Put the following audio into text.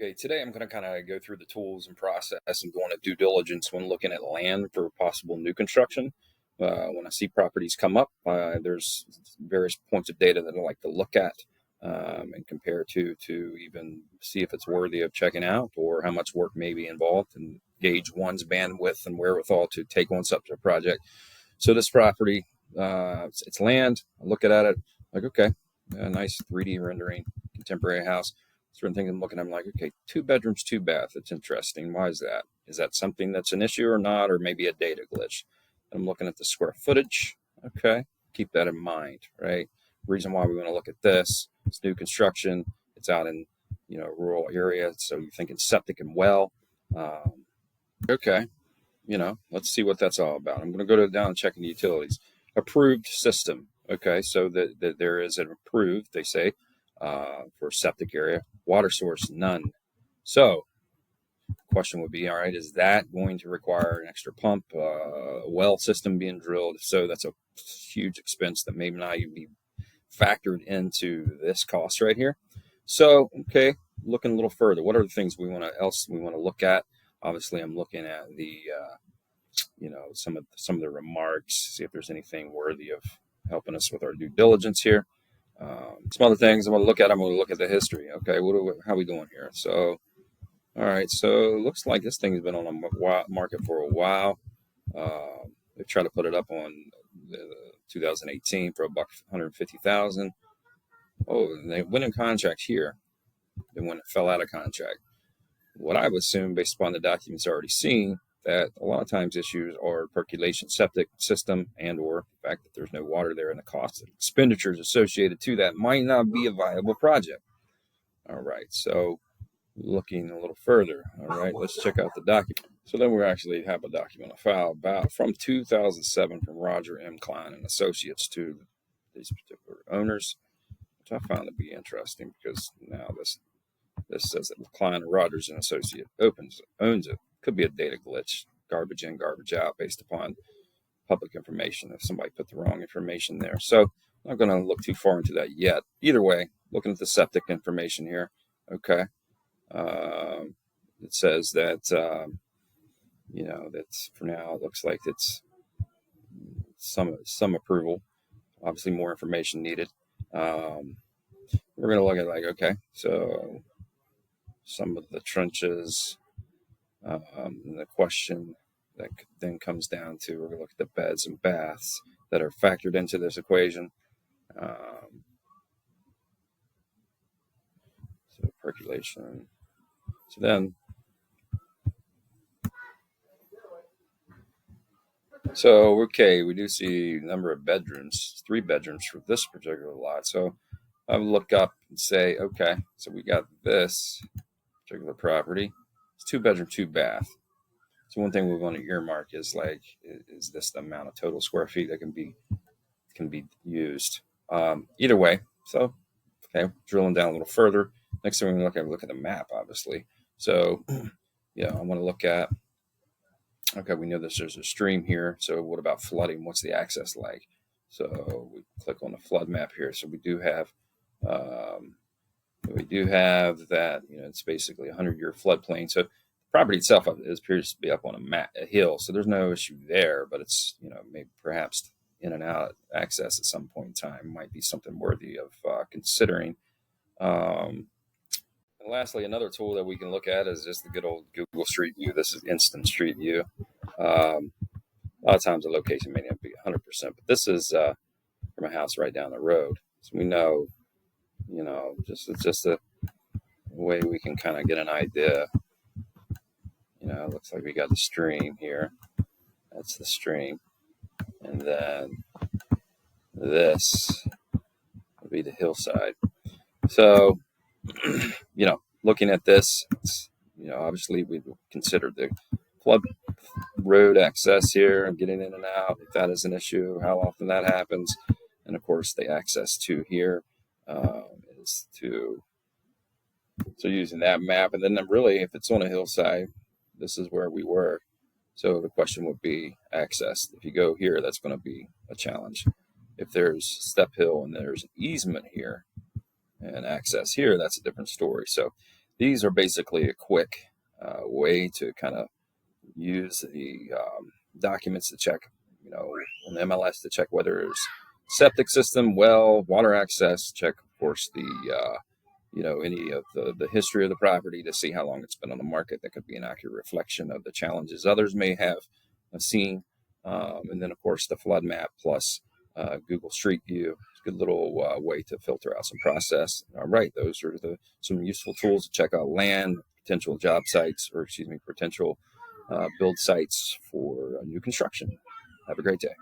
Okay, today I'm going to kind of go through the tools and process and go into due diligence when looking at land for possible new construction. When I see properties come up, there's various points of data that I like to look at and compare to even see if it's worthy of checking out or how much work may be involved and gauge one's bandwidth and wherewithal to take on such a project. So this property, it's land. I look at it like, okay, a nice 3D rendering, contemporary house. Certain things I'm looking at, I'm like, okay, 2 bedrooms, 2 baths. It's interesting. Why is that? Is that something that's an issue or not, or maybe a data glitch? I'm looking at the square footage. Okay, keep that in mind, right? Reason why we want to look at this, it's new construction. It's out in, rural area. So you're thinking septic and well. Okay, let's see what that's all about. I'm going to go down and check in the utilities. Approved system. Okay, so that there is an approved, they say, for septic area. Water source, none. So question would be, all right, is that going to require an extra pump, a well system being drilled? If so, that's a huge expense that may not even be factored into this cost right here. So, okay, looking a little further, what are the things we want to look at? Obviously, I'm looking at the, some of the remarks, see if there's anything worthy of helping us with our due diligence here. Some other things I'm going to look at. I'm going to look at the history. Okay, how are we doing here? So, all right. So it looks like this thing has been on the market for a while. They tried to put it up on 2018 for $150,000. Oh, they went in contract here. Then when it fell out of contract, what I would assume based upon the documents already seen, that a lot of times issues are percolation septic system and or the fact that there's no water there and the cost of expenditures associated to that might not be a viable project. All right, so looking a little further, all right, let's check out the document. So then we actually have a document, a file from 2007 from Roger M. Klein and Associates to these particular owners, which I found to be interesting because now this says that Klein and Rogers and Associate owns it. Could be a data glitch, garbage in, garbage out, based upon public information if somebody put the wrong information there. So I'm not going to look too far into that yet. Either way, looking at the septic information here, okay, it says that, that's for now, it looks like it's some approval. Obviously, more information needed. We're going to look at okay, so some of the trenches. The question that then comes down to, we're going to look at the beds and baths that are factored into this equation. So percolation. So then, okay, we do see a number of bedrooms, 3 bedrooms for this particular lot. So I would look up and say, okay, so we got this particular property. It's 2 bedroom, 2 bath. So one thing we want to earmark is is this the amount of total square feet that can be used? Either way. So, okay, drilling down a little further. Next thing we're going to look at the map, obviously. So, I want to look at, okay, we know there's a stream here. So what about flooding? What's the access like? So we click on the flood map here. So we do have that, it's basically a 100-year floodplain. So the property itself appears to be up on a hill. So there's no issue there, but it's, maybe perhaps in and out access at some point in time might be something worthy of considering. And lastly, another tool that we can look at is just the good old Google Street View. This is instant Street View. A lot of times the location may not be 100%, but this is from a house right down the road. So we know, it's just a way we can kind of get an idea. It looks like we got the stream here. That's the stream. And then this would be the hillside. So, looking at this, obviously we considered the flood road access here and getting in and out, if that is an issue, how often that happens. And of course, the access to here is so using that map. And then really, if it's on a hillside, this is where we were. So the question would be access. If you go here, that's going to be a challenge. If there's step hill and there's an easement here and access here, that's a different story. So These are basically a quick way to kind of use the documents to check, on the MLS to check whether there's septic system, well, water access, check, of course, the any of the history of the property to see how long it's been on the market. That could be an accurate reflection of the challenges others may have seen. And then, of course, the flood map plus Google Street View. It's a good little way to filter out some process. All right, those are some useful tools to check out land, potential job sites, or potential build sites for new construction. Have a great day.